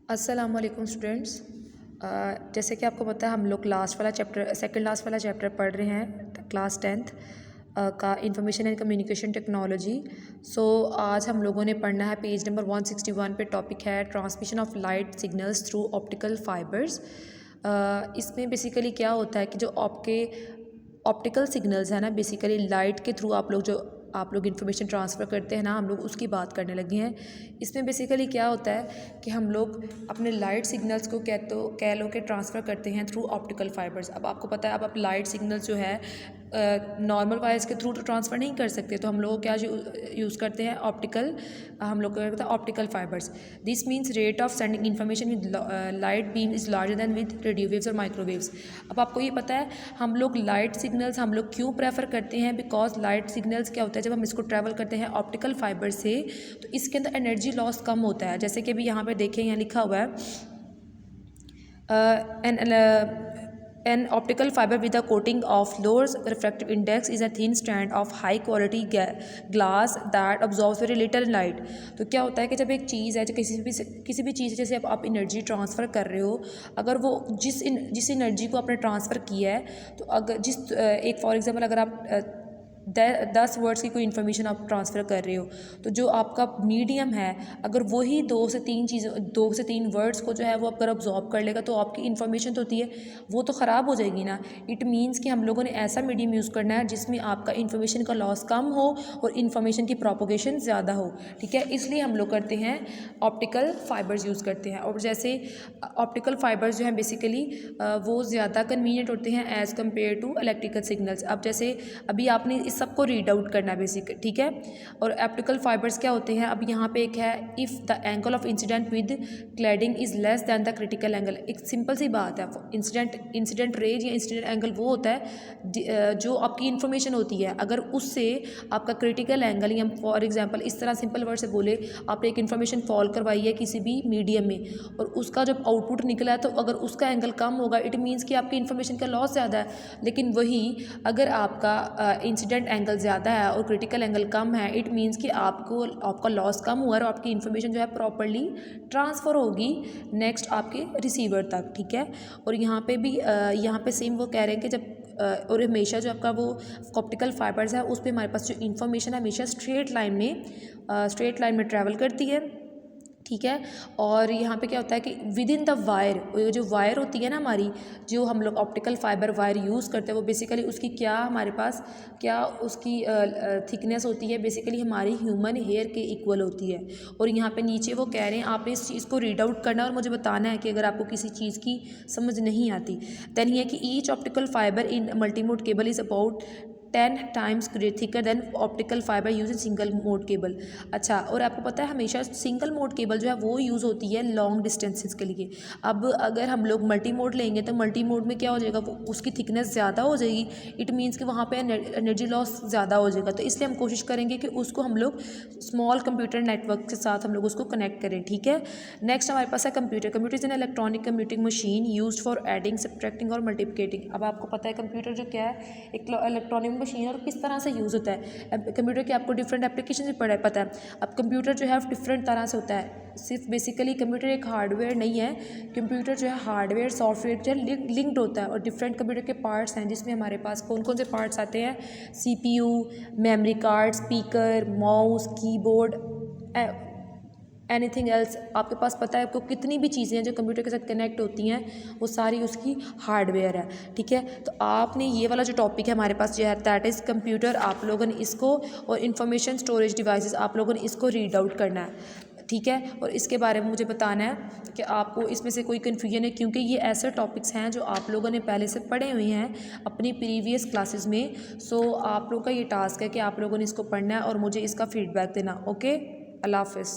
अस्सलामुअलैकुम स्टूडेंट्स। जैसे कि आपको पता है हम लोग लास्ट वाला चैप्टर सेकंड लास्ट वाला चैप्टर पढ़ रहे हैं क्लास 10th का इंफॉर्मेशन एंड कम्युनिकेशन टेक्नोलॉजी। सो आज हम लोगों ने पढ़ना है पेज नंबर 161 पे। टॉपिक है transmission of light signals through optical fibres. इसमें बेसिकली क्या होता है कि जो आपके ऑप्टिकल सिग्नल्स है ना, बेसिकली लाइट के थ्रू आप लोग इन्फॉर्मेशन ट्रांसफ़र करते हैं ना, हम लोग उसकी बात करने लगे हैं। इसमें बेसिकली क्या होता है कि हम लोग अपने लाइट सिग्नल्स को कह लो कि ट्रांसफ़र करते हैं थ्रू ऑप्टिकल फाइबर्स। अब आपको पता है, अब आप लाइट सिग्नल्स जो है नॉर्मल वायर्स के थ्रू तो ट्रांसफ़र नहीं कर सकते, तो हम लोग क्या यूज़ करते हैं हम लोग क्या करते हैं optical fibres. This means rate of sending information with light beam is larger than with radio waves और माइक्रोवेव्स। अब आपको ये पता है हम लोग लाइट सिग्नल्स हम लोग क्यों प्रेफर करते हैं, बिकॉज लाइट सिग्नल्स क्या होता है जब हम इसको ट्रैवल करते हैं ऑप्टिकल फाइबर से, तो इसके अंदर एनर्जी लॉस कम होता है। जैसे कि अभी यहाँ पे देखें, यहाँ लिखा हुआ है An optical fiber with a coating of lower refractive index is a thin strand of high quality glass that absorbs very little light। तो क्या होता है कि जब एक चीज़ है, जो किसी भी चीज़ है, जैसे आप एनर्जी ट्रांसफ़र कर रहे हो, अगर वो जिस एनर्जी को आपने ट्रांसफ़र किया है, तो अगर एक फॉर एग्जांपल अगर आप 10 वर्ड्स की कोई इन्फॉर्मेशन आप ट्रांसफ़र कर रहे हो, तो जो आपका मीडियम है अगर वही 2 से 3 वर्ड्स को जो है वो अगर अब्जॉर्ब कर लेगा, तो आपकी इन्फॉर्मेशन तो होती है वो तो ख़राब हो जाएगी ना। इट मीन्स कि हम लोगों ने ऐसा मीडियम यूज़ करना है जिसमें आपका इन्फॉर्मेशन का लॉस कम हो और इन्फॉर्मेशन की प्रोपोगेशन ज़्यादा हो। ठीक है, इसलिए हम लोग करते हैं ऑप्टिकल फाइबर्स यूज़ करते हैं। और जैसे ऑप्टिकल फाइबर्स जो हैं बेसिकली वो ज़्यादा कन्वीनियंट होते हैं as compared to electrical signals. अब जैसे अभी आपने इस सबको रीड आउट करना है बेसिक, ठीक है। और ऑप्टिकल फाइबर्स क्या होते हैं, अब यहाँ पे एक है, if the angle of incident with cladding is less than the critical angle. एक सिंपल सी बात है, इंसिडेंट रेज या इंसिडेंट एंगल वो होता है जो आपकी इन्फॉर्मेशन होती है, अगर उससे आपका क्रिटिकल एंगल, या फॉर एग्जाम्पल इस तरह सिंपल वर्ड से बोले, आपने एक इन्फॉर्मेशन फॉल करवाई है किसी भी मीडियम में और उसका जब आउटपुट निकला है, तो अगर उसका एंगल कम होगा, इट मीन्स कि आपकी इन्फॉर्मेशन का लॉस ज़्यादा है। लेकिन वही अगर आपका इंसिडेंट एंगल ज़्यादा है और क्रिटिकल एंगल कम है, इट मीन्स कि आपका लॉस कम हुआ है और आपकी इन्फॉर्मेशन जो है प्रॉपर्ली ट्रांसफ़र होगी नेक्स्ट आपके रिसीवर तक। ठीक है, और यहाँ पे सेम वो कह रहे हैं कि जब और हमेशा जो आपका वो ऑप्टिकल फाइबर्स है उस पर हमारे पास जो इन्फॉर्मेशन है हमेशा स्ट्रेट लाइन में ट्रैवल करती है। ठीक है, और यहाँ पे क्या होता है कि विद इन द वायर, जो वायर होती है ना हमारी, जो हम लोग ऑप्टिकल फाइबर वायर यूज़ करते हैं, वो बेसिकली उसकी हमारे पास उसकी थिकनेस होती है, बेसिकली हमारी ह्यूमन हेयर के इक्वल होती है। और यहाँ पे नीचे वो कह रहे हैं आपने इस चीज़ को रीड आउट करना है और मुझे बताना है कि अगर आपको किसी चीज़ की समझ नहीं आती। देन ये कि each optical fibre in multimode cable is about 10 times thicker than optical fibre use in single mode cable. अच्छा, और आपको पता है हमेशा सिंगल मोड केबल जो है वो यूज़ होती है लॉन्ग डिस्टेंसेस के लिए। अब अगर हम लोग मल्टी मोड लेंगे तो मल्टी मोड में क्या हो जाएगा, वो उसकी थिकनेस ज़्यादा हो जाएगी, इट मीन्स कि वहाँ पे एनर्जी लॉस ज़्यादा हो जाएगा। तो इसलिए हम कोशिश करेंगे कि उसको हम लोग स्मॉल कंप्यूटर नेटवर्क के साथ हम लोग उसको कनेक्ट करें। ठीक है, नेक्स्ट हमारे पास है computer is an electronic computing machine used for adding, subtracting और मल्टीप्लिकेटिंग। अब आपको पता है कंप्यूटर जो क्या है, एक इलेक्ट्रॉनिक मशीन, और किस तरह से यूज़ होता है। कंप्यूटर के आपको डिफरेंट एप्लीकेशन भी पता है। अब कंप्यूटर जो है डिफरेंट तरह से होता है, सिर्फ बेसिकली कंप्यूटर एक हार्डवेयर नहीं है, कंप्यूटर जो है हार्डवेयर सॉफ्टवेयर जो है लिंक्ड होता है। और डिफरेंट कंप्यूटर के पार्ट्स हैं, जिसमें हमारे पास कौन कौन से पार्ट्स आते हैं, CPU, memory card, speaker, mouse, keyboard, anything else. आपके पास पता है आपको कितनी भी चीज़ें हैं जो कंप्यूटर के साथ कनेक्ट होती हैं, वो सारी उसकी हार्डवेयर है। ठीक है, तो आपने ये वाला जो टॉपिक है हमारे पास जो है दैट इज़ कंप्यूटर, आप लोगों ने इसको, और इंफॉर्मेशन स्टोरेज डिवाइसेस, आप लोगों ने इसको रीड आउट करना है। ठीक है, और इसके बारे में मुझे बताना है कि आपको इसमें से कोई कन्फ्यूजन है, क्योंकि ये ऐसे टॉपिक्स हैं जो आप लोगों ने पहले से पढ़े हुए हैं अपनी प्रीवियस क्लासेस में। सो आप लोगों का ये टास्क है कि आप लोगों ने इसको पढ़ना है और मुझे इसका फीडबैक देना। ओके, अल्लाह हाफ़िज़।